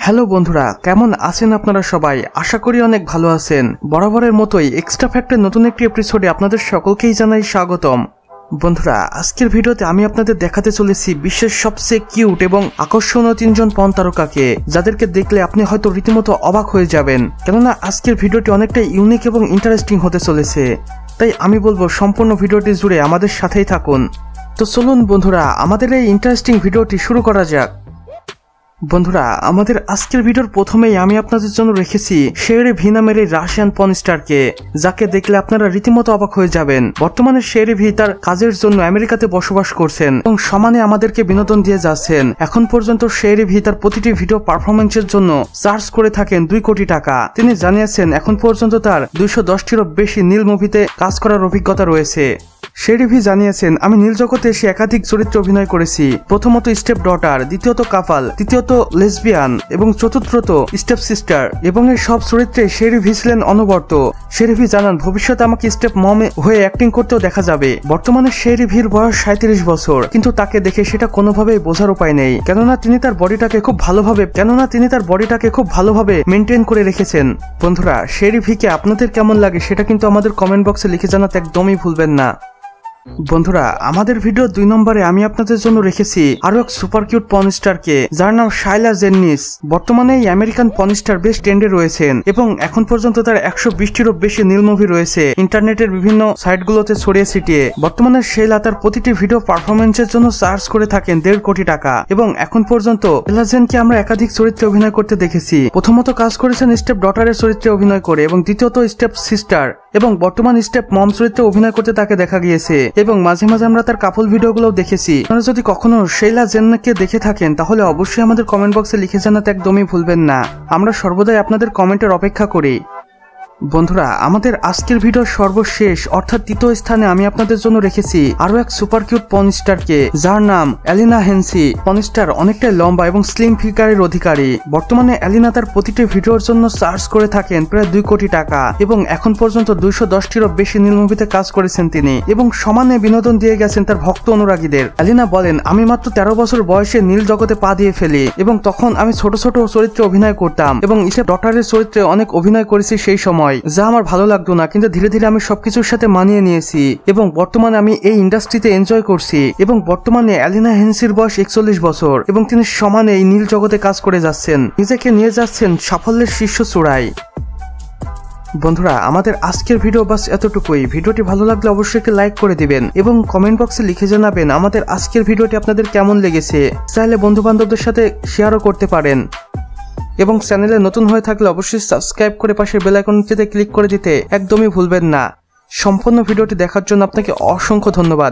Hello বন্ধুরা, কেমন আছেন আপনারা সবাই? আশা করি অনেক ভালো আছেন। বরাবরের মতোই এক্সট্রা ফ্যাক্টের নতুন একটি এপিসোডে আপনাদের সকলকেই জানাই স্বাগতম। বন্ধুরা, আজকের ভিডিওতে আমি আপনাদের দেখাতে চলেছি বিশ্বের সবচেয়ে কিউট এবং আকর্ষণীয় 3 জন পর্ন তারকাকে, যাদেরকে দেখলে আপনি হয়তো রীতিমতো অবাক হয়ে যাবেন, কেননা আজকের ভিডিওটি অনেকটা ইউনিক এবং ইন্টারেস্টিং হতে চলেছে। তাই আমি বলবো সম্পূর্ণ ভিডিওটি জুড়ে আমাদের সাথেই থাকুন। তো চলুন বন্ধুরা, আমাদের এই ইন্টারেস্টিং ভিডিওটি শুরু করা যাক। বন্ধুরা, আমাদের আজকের ভিডিওর প্রথমেই আমি আপনাদের জন্য রেখেছি শেরে ভি নামের এই রাশিয়ান পর্ন স্টারকে, যাকে দেখলে আপনারা রীতিমতো অবাক হয়ে যাবেন। বর্তমানে শেরে ভি তার কাজের জন্য আমেরিকাতে বসবাস করছেন এবং সমানে আমাদেরকে বিনোদন দিয়ে যাচ্ছেন। এখন পর্যন্ত শেরে ভি তার প্রতিটি ভিডিও পারফরমেন্সের জন্য চার্জ করে থাকেন 2 কোটি টাকা। তিনি জানিয়েছেন এখন পর্যন্ত তার 210টিরও বেশি নীল মুভিতে কাজ করার অভিজ্ঞতা রয়েছে। শেরি ভি জানিয়েছেন, আমি নীল জগতে এসে একাধিক চরিত্রে অভিনয় করেছি। প্রথমত স্টেপ ডটার, দ্বিতীয়ত কাপাল, তৃতীয়ত লেসবিয়ান এবং চতুর্থত স্টেপ সিস্টার, এবং এই সব চরিত্রে শেরি ভি ছিলেন অনবরত। শেরি ভি জানান, ভবিষ্যতে আমাকে স্টেপ মম হয়ে অ্যাক্টিং করতেও দেখা যাবে। বর্তমানে শেরি ভির বয়স 37 বছর, কিন্তু তাকে দেখে সেটা কোনোভাবেই বোঝার উপায় নেই, কেননা তিনি তার বডিটাকে খুব ভালোভাবে মেনটেন করে রেখেছেন। বন্ধুরা, শেরি ভিকে আপনাদের কেমন লাগে সেটা কিন্তু আমাদের কমেন্ট বক্সে লিখে জানাতে একদমই ভুলবেন না। বন্ধুরা, আমাদের ভিডিও 2 নম্বরে আমি আপনাদের জন্য রেখেছি আরো এক সুপার কিউট পর্ন স্টারকে, যার নাম শাইলা জেন্নিস। বর্তমানে এই আমেরিকান পর্ন স্টার বেশ ট্রেন্ডে রয়েছেন এবং এখন পর্যন্ত তার 120টিরও বেশি নীল মুভি রয়েছে ইন্টারনেটের বিভিন্ন সাইটগুলোতে ছড়িয়ে ছিটিয়ে। বর্তমানে শাইলা তার প্রতিটি ভিডিও পারফরমেন্সের জন্য চার্জ করে থাকেন 1.5 কোটি টাকা এবং এখন পর্যন্ত শাইলাজেনকে আমরা একাধিক চরিত্রে অভিনয় করতে দেখেছি। প্রথমত কাজ করেছেন স্টেপ ডটারের চরিত্রে অভিনয় করে এবং দ্বিতীয়ত স্টেপ সিস্টার এবং বর্তমান স্টেপ মম চরিত্রে অভিনয় করতে তাকে দেখা গিয়েছে এবং মাঝে মাঝে আমরা তার কাপল ভিডিওগুলো দেখেছি। আপনারা যদি কখনো শাইলা জেন্নাকে দেখে থাকেন তাহলে অবশ্যই আমাদের কমেন্ট বক্সে লিখে জানাতে একদমই ভুলবেন না। আমরা সর্বদাই আপনাদের কমেন্টের অপেক্ষা করি। বন্ধুরা, আমাদের আজকের ভিডিওর সর্বশেষ অর্থাৎ 3য় স্থানে আমি আপনাদের জন্য রেখেছি আরো এক সুপার কিউট পর্ন স্টারকে, যার নাম অ্যালিনা হেনসি। পর্ন স্টার অনেকটাই লম্বা এবং স্লিম ফিগারের অধিকারী। বর্তমানে অ্যালিনা তার প্রতিটি ভিডিওর জন্য চার্জ করে থাকেন প্রায় 2 কোটি টাকা এবং এখন পর্যন্ত 210টিরও বেশি নীল মুভিতে কাজ করেছেন তিনি এবং সমানে বিনোদন দিয়ে গেছেন তার ভক্ত অনুরাগীদের। অ্যালিনা বলেন, আমি মাত্র 13 বছর বয়সে নীল জগতে পা দিয়ে ফেলি এবং তখন আমি ছোট ছোট চরিত্রে অভিনয় করতাম এবং স্টেপ ডটারের চরিত্রে অনেক অভিনয় করেছি সেই সময়, যা আমার ভালো লাগতো না, কিন্তু ধীরে ধীরে আমি সবকিছুর সাথে মানিয়ে নিয়েছি এবং বর্তমানে আমি এই ইন্ডাস্ট্রিতে এনজয় করছি। এবং বর্তমানে অ্যালিনা হেনসির বয়স 41 বছর এবং তিনি সমানে এই নীল জগতে কাজ করে যাচ্ছেন, নিজেকে নিয়ে যাচ্ছেন সাফল্যের শীর্ষ চূড়ায়। বন্ধুরা, আমাদের আজকের ভিডিও বাস এতটুকুই। ভিডিওটি ভালো লাগলে অবশ্যই একটি লাইক করে দিবেন এবং কমেন্ট বক্সে লিখে জানাবেন আমাদের আজকের ভিডিওটি আপনাদের কেমন লেগেছে। চাইলে বন্ধু বান্ধবদের সাথে শেয়ারও করতে পারেন এবং চ্যানেলে নতুন হয়ে থাকলে অবশ্যই সাবস্ক্রাইব করে পাশের বেল আইকনটিতে ক্লিক করে দিতে একদমই ভুলবেন না। সম্পূর্ণ ভিডিওটি দেখার জন্য আপনাকে অসংখ্য ধন্যবাদ।